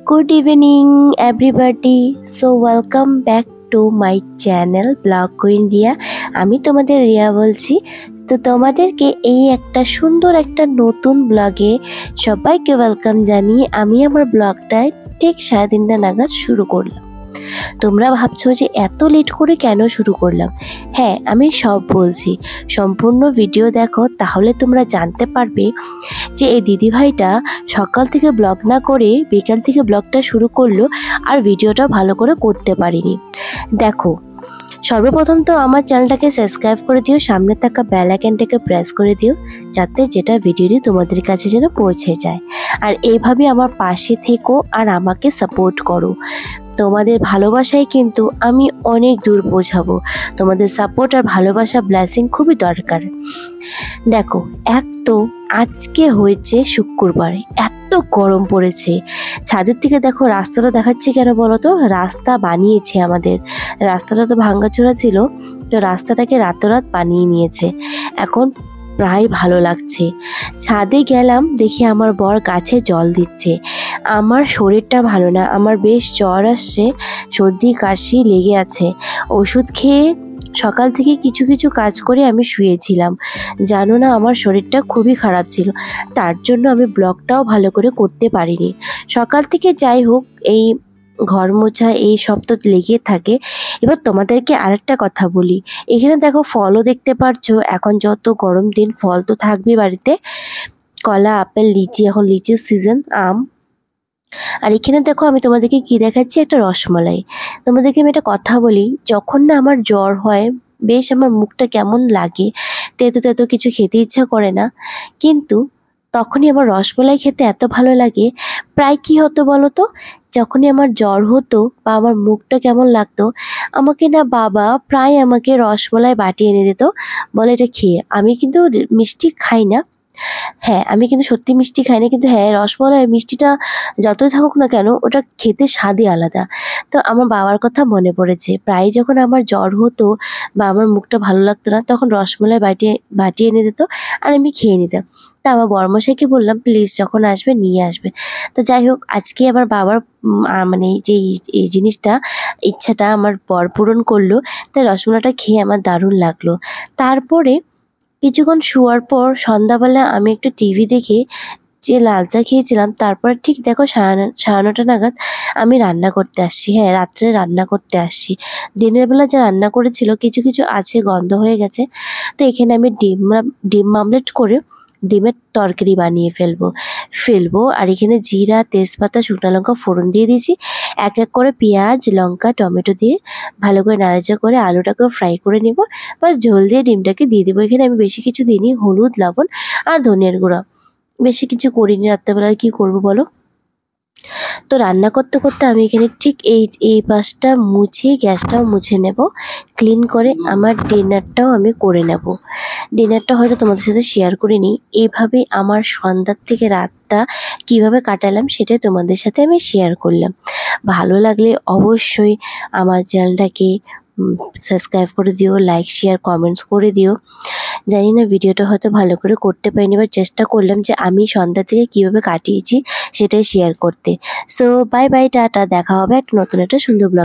Good evening, everybody. So welcome back to my channel Blog Queen Ria. আমি তোমাদের রিয়া বলছি। তো তোমাদেরকে এই একটা সুন্দর একটা নতুন ব্লগে সবাইকে ওয়েলকাম জানিয়ে আমি আমার ব্লগটা ঠিক 3:30 নাগাদ শুরু করলাম। তোমরা ভাবছো যে এত লেট করে কেন শুরু করলাম? হ্যাঁ, আমি সব বলছি, সম্পূর্ণ ভিডিও দেখো, তাহলে তোমরা জানতে পারবে যে এই দিদিভাইটা সকাল থেকে ব্লগ না করে বিকাল থেকে ব্লগটা শুরু করলো আর ভিডিওটা ভালো করে করতে পারিনি। দেখো, সর্বপ্রথম তো আমার চ্যানেলটাকে সাবস্ক্রাইব করে দিও, সামনে থাকা বেল আইকনটাকে প্রেস করে দিও, যাতে যেটা ভিডিওটি তোমাদের কাছে যেন পৌঁছে যায়। আর এইভাবে আমার পাশে থেকো আর আমাকে সাপোর্ট করো। তোমাদের ভালোবাসায় কিন্তু আমি অনেক দূর পৌঁছাবো। তোমাদের সাপোর্ট আর ভালোবাসা ব্লেসিং খুবই দরকার। দেখো, আজকে হয়েছে শুক্রবারে, এত গরম পড়েছে। ছাদের থেকে দেখো রাস্তাটা দেখাচ্ছি কেন বলো তো? রাস্তা বানিয়েছে আমাদের, রাস্তাটা তো ভাঙাচোরা ছিল, তো রাস্তাটাকে রাতারাত বানিয়ে নিয়েছে। এখন প্রায় ভালো লাগছে। ছাদে গেলাম, দেখি আমার বর গাছে জল দিচ্ছে। আমার শরীরটা ভালো না, আমার বেশ জ্বর আসছে, সর্দি কাশি লেগে আছে। ওষুধ খেয়ে সকাল থেকে কিছু কিছু কাজ করে আমি শুয়েছিলাম। জানো না, আমার শরীরটা খুবই খারাপ ছিল, তার জন্য আমি ব্লগটাও ভালো করে করতে পারিনি সকাল থেকে। যাই হোক, এই ঘর মোছা এই সব তো লেগে থাকে। এবার তোমাদেরকে আরেকটা কথা বলি, এখানে দেখো ফলও দেখতে পারছো। এখন যত গরম দিন, ফল তো থাকবে বাড়িতে, কলা, আপেল, লিচি, এখন লিচির সিজন, আম। আর এখানে দেখো আমি তোমাদেরকে কি দেখাচ্ছি, একটা রসমালাই। তোমাদেরকে আমি একটা কথা বলি, যখন না আমার জ্বর হয়, বেশ আমার মুখটা কেমন লাগে, তেতো তেতো কিছু খেতে ইচ্ছা করে না, কিন্তু তখনই আমার রসমালাই খেতে এত ভালো লাগে। প্রায় কি হতো বলো তো, যখনই আমার জ্বর হতো বা আমার মুখটা কেমন লাগতো, আমাকে না বাবা প্রায় আমাকে রসমালাই বাটি এনে দিত, বলে এটা খেয়ে। আমি কিন্তু মিষ্টি খাই না, হ্যাঁ আমি কিন্তু সত্যি মিষ্টি খাই না, কিন্তু হ্যাঁ রসমালাই মিষ্টিটা যতই থাকুক না কেন, ওটা খেতে স্বাদই আলাদা। তো আমার বাবার কথা মনে পড়েছে, প্রায় যখন আমার জ্বর হতো বা আমার মুখটা ভালো লাগতো না, তখন রসমালাই বাটি এনে দিত আর আমি খেয়ে নিতাম। তা আমার বড়মশাইকে বললাম প্লিজ যখন আসবে নিয়ে আসবে। তো যাই হোক, আজকে আবার বাবার মানে যে এই জিনিসটা, ইচ্ছাটা আমার বর পূরণ করলো, তাই রসমালাইটা খেয়ে আমার দারুণ লাগলো। তারপরে কিছুক্ষণ শোয়ার পর সন্ধ্যাবেলা আমি একটু টিভি দেখে যে লাল চা খেয়েছিলাম, তারপর ঠিক দেখো 9:30 নাগাদ আমি রান্না করতে আসছি। হ্যাঁ, রাত্রে রান্না করতে আসছি। দিনের বেলা যা রান্না করেছিল কিছু কিছু আছে, গন্ধ হয়ে গেছে। তো এখানে আমি ডিম আমলেট করে ডিমের তরকারি বানিয়ে ফেলবো। আর এখানে জিরা, তেজপাতা, শুকনো লঙ্কা ফোড়ন দিয়ে দিয়েছি। এক এক করে পেঁয়াজ, লঙ্কা, টমেটো দিয়ে ভালো করে নাড়াচাড়া করে আলুটাকেও ফ্রাই করে নেব। বাস ঝোল দিয়ে ডিমটাকে দিয়ে দেবো। এখানে আমি বেশি কিছু দিইনি, হলুদ, লবণ আর ধনিয়ার গুঁড়া, বেশি কিছু করিনি। রাত্রেবেলা কি করবো বলো? তো রান্না করতে করতে আমি এখানে ঠিক এই পাশটা মুছে, গ্যাসটাও মুছে নেব ক্লিন করে। আমার ডিনারটাও আমি করে নেব। ডিনারটা হয়তো তোমাদের সাথে শেয়ার করে নিই। এইভাবে আমার সন্ধ্যার থেকে রাতটা কিভাবে কাটালাম সেটাই তোমাদের সাথে আমি শেয়ার করলাম। ভালো লাগলে অবশ্যই আমার চ্যানেলটাকে সাবস্ক্রাইব করে দিও, লাইক, শেয়ার, কমেন্টস করে দিও। জানি না ভিডিওটা হয়তো ভালো করে করতে পারিনি, এবার চেষ্টা করলাম যে আমি সন্ধ্যা থেকে কিভাবে কাটিয়েছি সেটাই শেয়ার করতে। সো বাই বাই, টাটা, দেখা হবে একটা নতুন একটা সুন্দর ব্লগ।